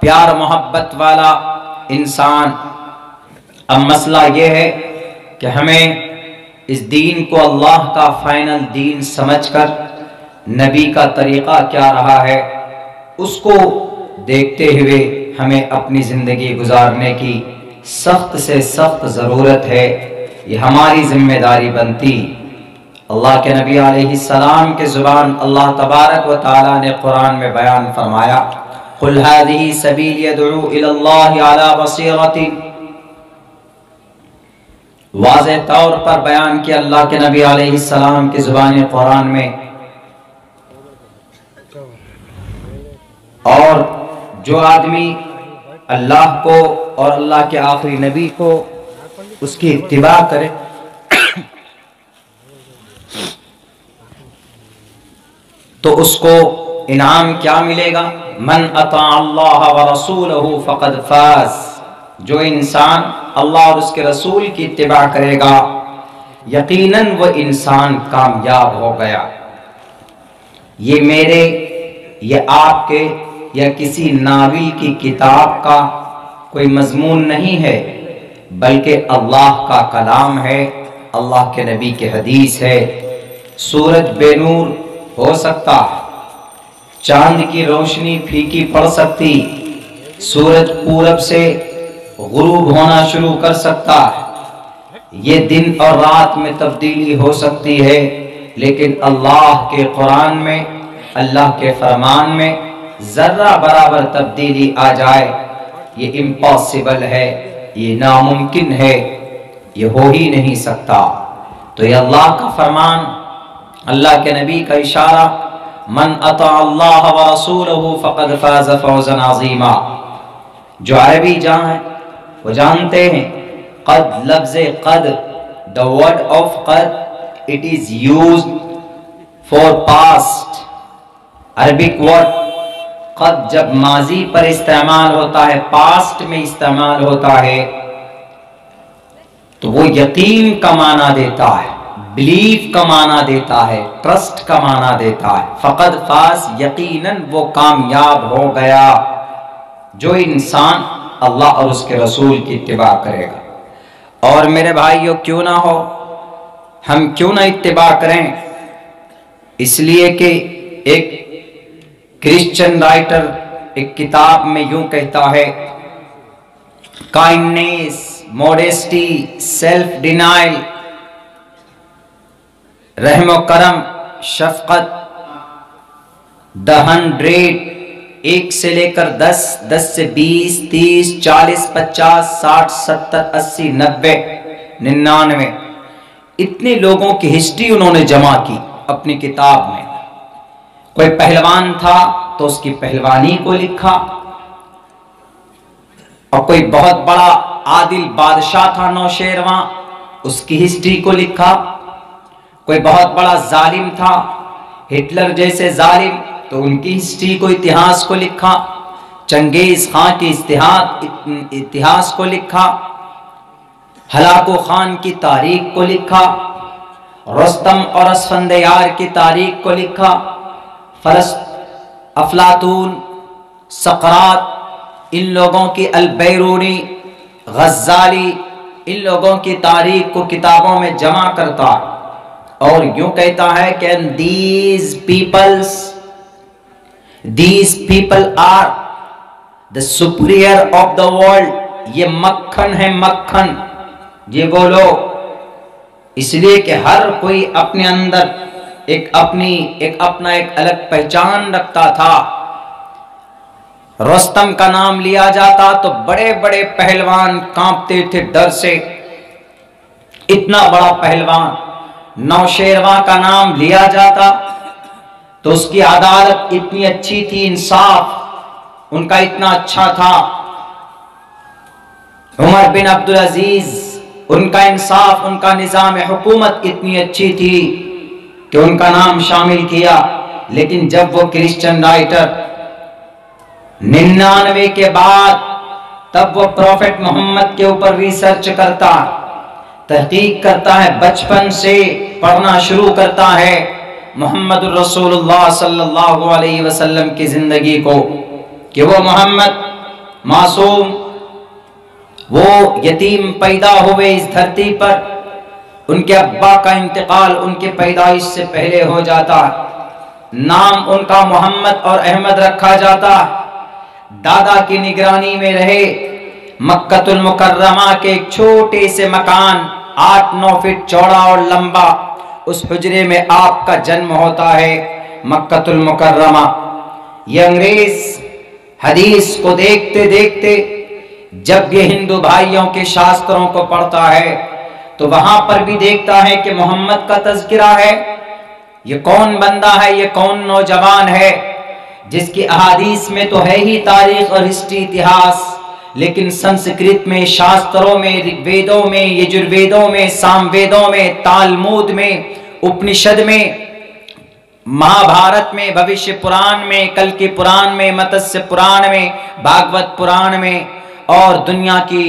प्यार मोहब्बत वाला इंसान। अब मसला ये है कि हमें इस दीन को अल्लाह का फाइनल दीन समझकर नबी का तरीक़ा क्या रहा है उसको देखते हुए हमें अपनी ज़िंदगी गुजारने की सख्त से सख्त ज़रूरत है। ये हमारी ज़िम्मेदारी बनती। अल्लाह के नबी अलैहिस्सलाम के ज़ुबान अल्लाह तबारक व तआला ने कुरान में बयान फरमाया, कुल हाज़िही सबीली अदऊ इलल्लाहि अला बसीरतिन। वाज़े तौर पर बयान किया अल्लाह के नबी अलैहिस्सलाम की ज़ुबान कुरान में। और जो आदमी अल्लाह को और अल्लाह के आखिरी नबी को उसकी इत्तिबा करे तो उसको इनाम क्या मिलेगा? मन अता अल्लाह व रसूलहु फ़क़द फ़ाज़। जो इंसान अल्लाह और उसके रसूल की इत्तिबा करेगा यकीनन वो इंसान कामयाब हो गया। ये मेरे, ये आपके या किसी नाविल की किताब का कोई मजमून नहीं है, बल्कि अल्लाह का कलाम है, अल्लाह के नबी के हदीस है। सूरज बेनूर हो सकता, चांद की रोशनी फीकी पड़ सकती, सूरज पूरब से गुरूब होना शुरू कर सकता, ये दिन और रात में तब्दीली हो सकती है, लेकिन अल्लाह के कुरान में, अल्लाह के फरमान में जर्रा बराबर तब्दीली आ जाए ये इम्पॉसिबल है, ये नामुमकिन है, ये हो ही नहीं सकता। तो ये अल्लाह का फरमान, अल्लाह के नबी का इशारा, मन अता अल्लाह व रसूलहु फ़क़द फ़ाज़ फ़ौज़न अज़ीमा। जो अरबी जान है वो जानते हैं क़द, लफ्ज़े क़द, द वर्ड ऑफ क़द, it is used for past. Arabic word क़द जब माजी पर इस्तेमाल होता है, पास्ट में इस्तेमाल होता है, तो वो यकीन का माना देता है, बिलीफ का माना देता है, ट्रस्ट का माना देता है। फ़क़द फ़ाज़, यकीनन वो कामयाब हो गया जो इंसान अल्लाह और उसके रसूल की इत्तिबा करेगा। और मेरे भाइयों, क्यों ना हो, हम क्यों ना इत्तिबा करें? इसलिए कि एक क्रिश्चियन राइटर एक किताब में यूं कहता है, काइंडनेस, मॉडेस्टी, सेल्फ डिनाइल, रहम करम, शफकत, द 100, 1 से लेकर 10, 10 से 20, 30, 40, 50, 60, 70, 80, 90, 99, इतने लोगों की हिस्ट्री उन्होंने जमा की अपनी किताब में। कोई पहलवान था तो उसकी पहलवानी को लिखा, और कोई बहुत बड़ा आदिल बादशाह था नौशेरवां, उसकी हिस्ट्री को लिखा। कोई बहुत बड़ा जालिम था, हिटलर जैसे जालिम, तो उनकी हिस्ट्री को, इतिहास को लिखा। चंगेज खां की इतिहास को लिखा। हलाको खान की तारीख को लिखा। रुस्तम और अस्फंदयार की तारीख को लिखा। अफलातून, सकरात, इन लोगों की, अल-बैरूनी, गज़्ज़ाली, इन लोगों की तारीख को किताबों में जमा करता और यूं कहता है कि these people are the superior of the world। ये मक्खन है, मक्खन, ये वो लोग। इसलिए कि हर कोई अपने अंदर अपना एक अलग पहचान रखता था। रुस्तम का नाम लिया जाता तो बड़े बड़े पहलवान कांपते थे डर से, इतना बड़ा पहलवान। नौशेरवां का नाम लिया जाता तो उसकी अदालत इतनी अच्छी थी, इंसाफ उनका इतना अच्छा था। उमर बिन अब्दुल अजीज, उनका इंसाफ, उनका निजाम हुकूमत इतनी अच्छी थी कि उनका नाम शामिल किया। लेकिन जब वो क्रिश्चियन राइटर 99 के बाद, तब वो प्रॉफेट मोहम्मद के ऊपर रिसर्च करता, तहकीक करता है, बचपन से पढ़ना शुरू करता है मोहम्मद रसूलुल्लाह सल्लल्लाहु अलैहि वसल्लम की जिंदगी को, कि वो मोहम्मद मासूम, वो यतीम पैदा हुए इस धरती पर, उनके अब्बा का इंतकाल उनके पैदाइश से पहले हो जाता, नाम उनका मोहम्मद और अहमद रखा जाता। दादा की निगरानी में रहे मक्कतुल मुकर्रमा के एक छोटे से मकान 8-9 फीट चौड़ा और लंबा, उस हुजरे में आपका जन्म होता है मक्कतुल मुकर्रमा। ये अंग्रेज हदीस को देखते देखते जब ये हिंदू भाइयों के शास्त्रों को पढ़ता है तो वहां पर भी देखता है कि मोहम्मद का तज़किरा है। ये कौन बंदा है, ये कौन नौजवान है जिसकी अहादीस में तो है ही तारीख और हिस्ट्री इतिहास, लेकिन संस्कृत में, शास्त्रों में, ऋग्वेदों में, यजुर्वेदों में, सामवेदों में, तालमूद में, उपनिषद में, महाभारत में, भविष्य पुराण में, कल के पुराण में, मत्स्य पुराण में, भागवत पुराण में और दुनिया की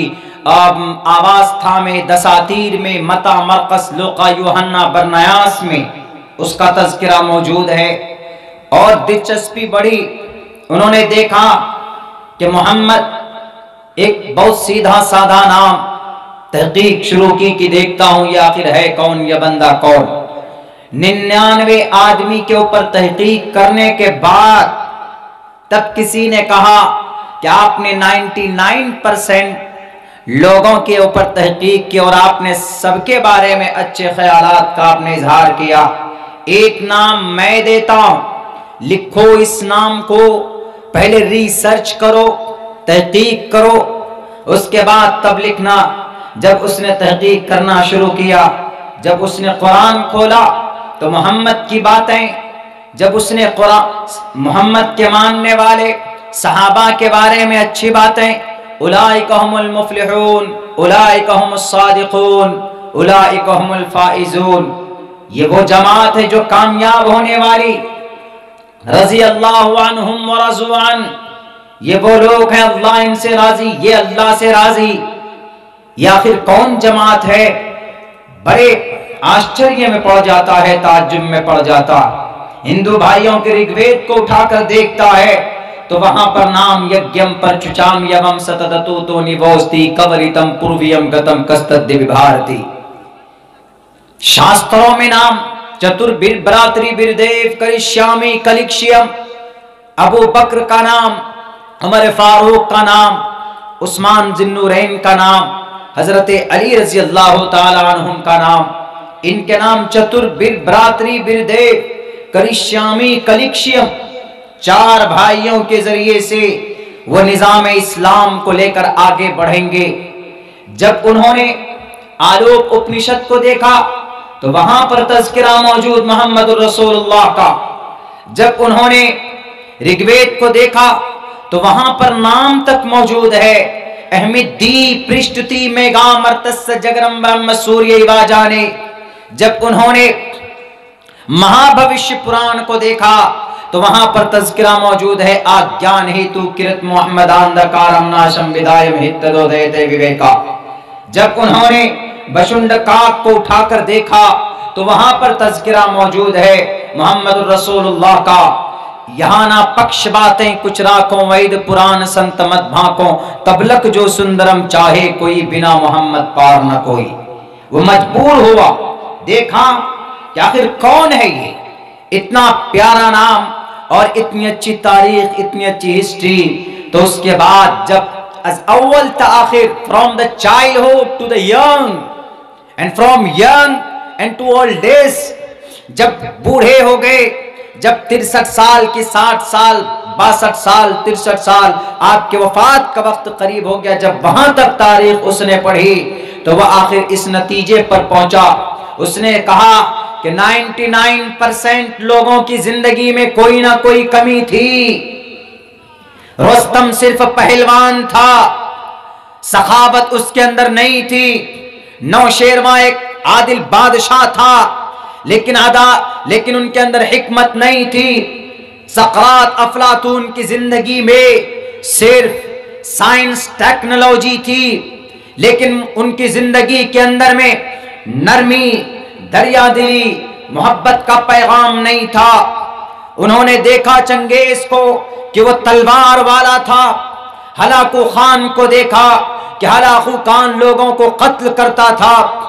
आवास्था में, दसातीर में, मता, मरकस, लूका, यूहन्ना, बरनयास में उसका तज़किरा मौजूद है। और दिलचस्पी बढ़ी, उन्होंने देखा कि मोहम्मद एक बहुत सीधा साधा नाम, तहकीक शुरू की कि देखता हूं ये आखिर है कौन, ये बंदा कौन। 99 आदमी के ऊपर तहकीक करने के बाद तब किसी ने कहा कि आपने 99% लोगों के ऊपर तहकीक की और आपने सबके बारे में अच्छे ख्यालात का आपने इजहार किया। एक नाम मैं देता हूं, लिखो इस नाम को, पहले रिसर्च करो, तहकीक करो, उसके बाद तब लिखना। जब उसने तहकीक करना शुरू किया, जब उसने कुरान खोला तो मोहम्मद की बातें, जब उसने कुरान मोहम्मद के मानने वाले सहाबा के बारे में अच्छी बातें, उलाइका हुमुल मुफ्लिहून, उलाइका हुमुस सादिकून, उलाइका हुमुल फाइजून, ये वो जमात है जो कामयाब होने वाली, रज़ी अल्लाहु अन्हुम व रज़ू अन, ये वो लोग हैं अल्लाह इनसे राजी, ये अल्लाह से राजी। ये आखिर कौन जमात है? बड़े आश्चर्य में पड़ जाता है, ताज्जुब में पड़ जाता। हिंदू भाइयों के ऋग्वेद को उठाकर देखता है तो वहां पर नाम यज्ञम पर चुचाम यवम सतततो तो निवोस्ति कवरितम पूर्वियम गतम कस्तद्दि विभारती। शास्त्रों में नाम चतुर्भिर भ्रातृ बिरदेव करिष्यामि कलिक्ष्यम, अबू बकर का नाम, उमर फारूक का नाम, उस्मान जिन्नुरैन का नाम, हजरत अली रज़ी अल्लाह ताला अन्हुम का नाम, इनके नाम चतुर्भिर भ्रातृ बिरदेव करिष्यामि कलिक्ष्यम। 4 भाइयों के जरिए से वो निजाम इस्लाम को लेकर आगे बढ़ेंगे। जब उन्होंने आलोक उपनिषद को देखा तो वहां पर तज़किरा मौजूद मोहम्मद रसूलुल्लाह का। जब उन्होंने ऋग्वेद को देखा तो वहां पर नाम तक मौजूद है, अहमिदी पृष्ठति मेगा मर्तस्य जगरम ब्रह्म सूर्य इवाजाने। जब उन्होंने महाभविष्य पुराण को देखा तो वहां पर तज़किरा मौजूद है, आज्ञान हेतु किरत मोहम्मद अंधकारम नाशम विदायम हितदोदयते विवेका। जब उन्होंने बशुंड काक को उठाकर देखा तो वहां पर तज़किरा मौजूद है मोहम्मद रसूलुल्लाह का। यहाँ ना पक्ष बातें कुछ राखों, वैद पुराण संत मत भाकों, तबलक जो सुंदरम चाहे कोई, बिना मोहम्मद पार न कोई। वो मजबूर हुआ, देखा कि आखिर कौन है ये, इतना प्यारा नाम और इतनी अच्छी तारीख, इतनी अच्छी हिस्ट्री। तो उसके बाद जब अव्वल ता आखिर, from the childhood to the young and from young and to old age, जब बूढ़े हो गए, जब 63 साल की 60 साल, 62 साल, 63 साल, आपके वफात का वक्त करीब हो गया, जब वहां तक तारीख उसने पढ़ी तो वह आखिर इस नतीजे पर पहुंचा। उसने कहा कि 99% लोगों की जिंदगी में कोई ना कोई कमी थी। रुस्तम सिर्फ पहलवान था, सखावत उसके अंदर नहीं थी। नौशेरवा एक आदिल बादशाह था, लेकिन उनके अंदर हिकमत नहीं थी। सकरात अफलातून की जिंदगी में सिर्फ साइंस टेक्नोलॉजी थी, लेकिन उनकी जिंदगी के अंदर में नरमी, दरियादिली, मोहब्बत का पैगाम नहीं था। उन्होंने देखा चंगेज को कि वो तलवार वाला था, हलाकू खान को देखा कि हलाकू खान लोगों को कत्ल करता था,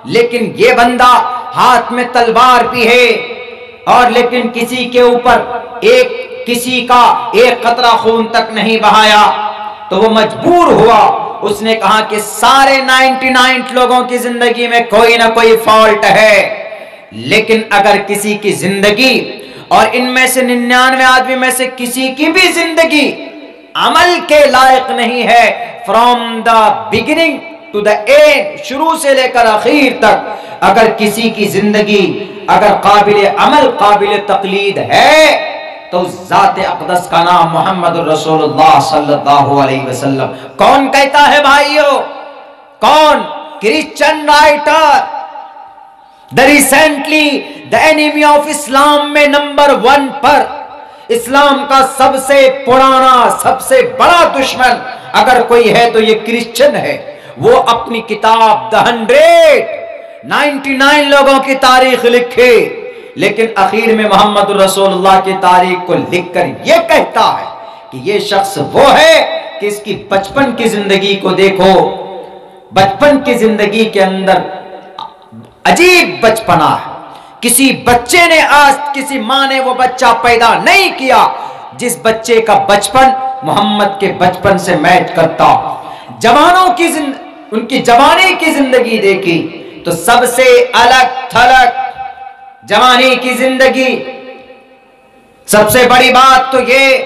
लेकिन ये बंदा हाथ में तलवार भी है और लेकिन किसी के ऊपर किसी का एक कतरा खून तक नहीं बहाया। तो वो मजबूर हुआ, उसने कहा कि सारे 99 लोगों की जिंदगी में कोई ना कोई फॉल्ट है, लेकिन अगर किसी की जिंदगी और इनमें से 99 आदमी में से किसी की भी जिंदगी अमल के लायक नहीं है, from the beginning to the end, शुरू से लेकर आखिर तक, अगर किसी की जिंदगी अगर काबिल अमल काबिल तकलीद है तो ज़ाते अक़दस का नाम मोहम्मद रसूलुल्लाह सल्लल्लाहु अलैहि वसल्लम। कौन कहता है भाइयों? कौन? Christian writer. The recently the enemy of Islam में नंबर 1 पर, इस्लाम का सबसे पुराना सबसे बड़ा दुश्मन अगर कोई है तो ये क्रिश्चियन है। वो अपनी किताब द 199 लोगों की तारीख लिखे, लेकिन आखिर में मोहम्मद रसूलुल्लाह की तारीख को लिखकर यह कहता है कि यह शख्स वो है कि इसकी बचपन की जिंदगी को देखो। बचपन की जिंदगी के अंदर अजीब बचपना है। किसी बच्चे ने आज किसी मां ने वो बच्चा पैदा नहीं किया जिस बच्चे का बचपन मोहम्मद के बचपन से मैच करता। जवानों की उनकी जवानी की जिंदगी देखी तो सबसे अलग थलग जवानी की जिंदगी। सबसे बड़ी बात तो ये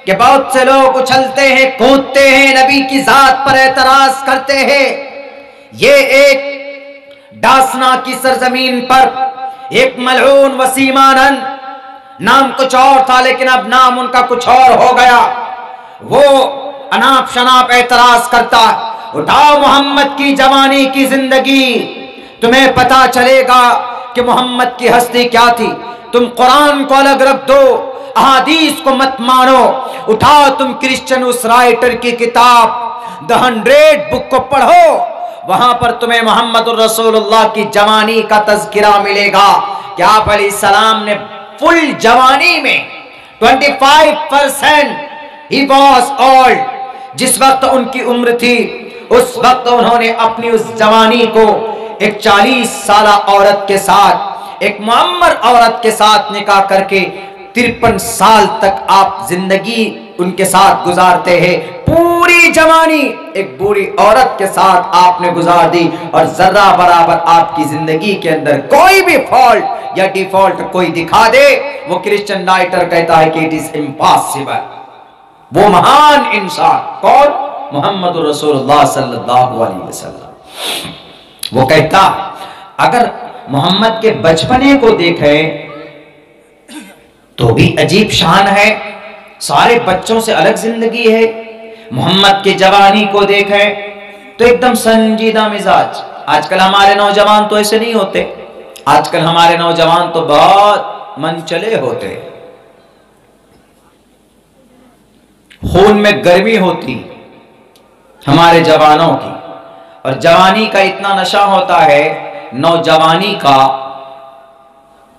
कि बहुत से लोग उछलते हैं, कूदते हैं, नबी की जात पर एतराज करते हैं। ये एक डासना की सरजमीन पर एक मलऊन वसीमानन, नाम कुछ और था लेकिन अब नाम उनका कुछ और हो गया, वो अनाप शनाप एतराज करता है। उठाओ मोहम्मद की जवानी की जिंदगी, तुम्हें पता चलेगा कि मोहम्मद की हस्ती क्या थी। तुम कुरान को अलग रख दो, अहादीस को मत मानो। उठाओ तुम क्रिश्चियन उस राइटर की किताब द 100 बुक को पढ़ो, वहां पर तुम्हें मोहम्मद रसूलुल्लाह की जवानी का तज़किरा मिलेगा कि आप अलैहिस्सलाम ने फुल जवानी में 25% ही वॉज ओल्ड। जिस वक्त उनकी उम्र थी उस वक्त उन्होंने अपनी उस जवानी को एक 40 साल औरत के साथ, एक मुअम्मर औरत के साथ निकाह करके 53 साल तक आप जिंदगी उनके साथ गुजारते हैं। पूरी जवानी एक बूढ़ी औरत के साथ आपने गुजार दी और जर्रा बराबर आपकी जिंदगी के अंदर कोई भी फॉल्ट या डिफॉल्ट कोई दिखा दे, वो क्रिश्चियन राइटर कहता है कि इट इज इम्पॉसिबल। वो महान इंसान कौन? मोहम्मद रसूलुल्लाह सल्लल्लाहु अलैहि वसल्लम। वो कहता अगर मोहम्मद के बचपने को देखें तो भी अजीब शान है, सारे बच्चों से अलग जिंदगी है। मोहम्मद की जवानी को देखें तो एकदम संजीदा मिजाज। आजकल हमारे नौजवान तो ऐसे नहीं होते, आजकल हमारे नौजवान तो बहुत मन चले होते, खून में गर्मी होती हमारे जवानों की, और जवानी का इतना नशा होता है नौजवानी का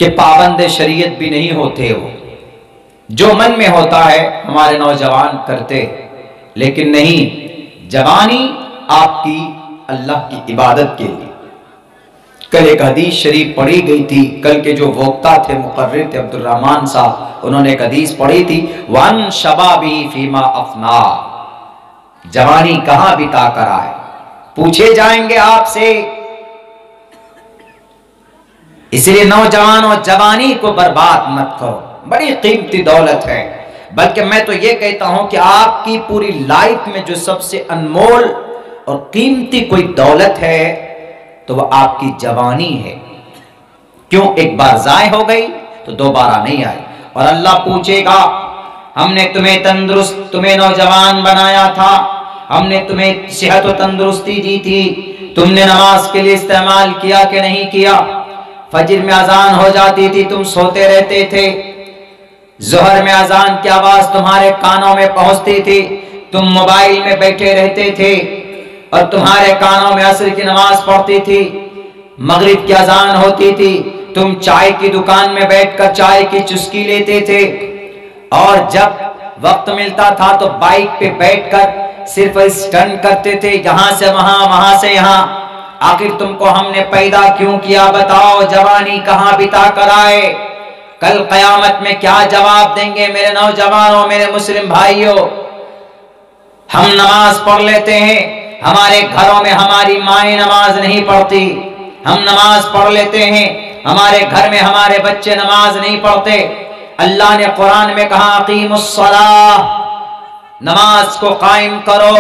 कि पाबंद शरीयत भी नहीं होते। वो जो मन में होता है हमारे नौजवान करते, लेकिन नहीं, जवानी आपकी अल्लाह की इबादत के लिए। कल एक हदीस शरीफ पढ़ी गई थी, कल के जो वक्ता थे मुकर्रिर थे अब्दुल रहमान साहब, उन्होंने एक हदीस पढ़ी थी, वन शबाबी फीमा अफना, जवानी कहां बिता कर आए, पूछे जाएंगे आपसे। इसलिए नौजवानों जवानी को बर्बाद मत करो, बड़ी कीमती दौलत है। बल्कि मैं तो ये कहता हूं कि आपकी पूरी लाइफ में जो सबसे अनमोल और कीमती कोई दौलत है तो वह आपकी जवानी है। क्यों? एक बार जाय हो गई तो दोबारा नहीं आई। और अल्लाह पूछेगा, हमने तुम्हें तंदुरुस्त, तुम्हें नौजवान बनाया था, हमने तुम्हें सेहत और तंदुरुस्ती दी थी, तुमने नमाज के लिए इस्तेमाल किया कि नहीं किया? फजर में अजान हो जाती थी, तुम सोते रहते थे, जोहर में अजान की आवाज तुम्हारे कानों में पहुंचती थी, तुम मोबाइल में बैठे रहते थे और तुम्हारे कानों में असर की नमाज पढ़ती थी, मगरिब की अजान होती थी, तुम चाय की दुकान में बैठकर चाय की चुस्की लेते थे, और जब वक्त मिलता था तो बाइक पे बैठकर सिर्फ स्टंट करते थे, यहां से वहां, वहां से यहां। आखिर तुमको हमने पैदा क्यों किया बताओ, जवानी कहां बिता कर आए, कल कयामत में क्या जवाब देंगे मेरे नौजवानों, मेरे मुस्लिम भाइयों। हम नमाज पढ़ लेते हैं, हमारे घरों में हमारी माएं नमाज नहीं पढ़ती। हम नमाज पढ़ लेते हैं, हमारे घर में हमारे बच्चे नमाज नहीं पढ़ते। अल्लाह ने कुरान में कहा अकीमुस्सलाह, नमाज को कायम करो।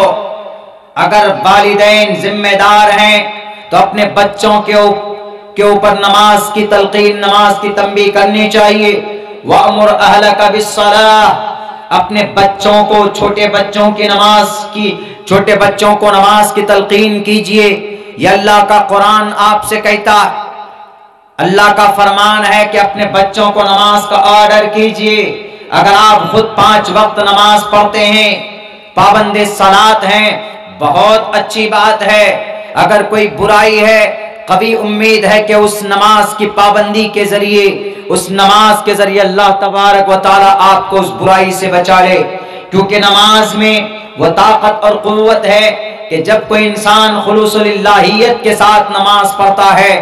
अगर वालिदैन जिम्मेदार हैं तो अपने बच्चों के ऊपर नमाज की तलकीन, नमाज की तंबीह करनी चाहिए। वअमुर अहलका बिस्सलाह, अपने बच्चों को, छोटे बच्चों को नमाज की तलकीन कीजिए। ये अल्लाह का कुरान आपसे कहता है, अल्लाह का फरमान है कि अपने बच्चों को नमाज का ऑर्डर कीजिए। अगर आप खुद 5 वक्त नमाज पढ़ते हैं, पाबंदे सलात हैं, बहुत अच्छी बात है। अगर कोई बुराई है, कभी उम्मीद है कि उस नमाज की पाबंदी के जरिए, उस नमाज के जरिए अल्लाह तबारक व तआला आपको उस बुराई से बचा ले। क्योंकि नमाज में वो ताकत और कुव्वत है कि जब कोई इंसान खुलूसुलिल्लाहियत के साथ नमाज पढ़ता है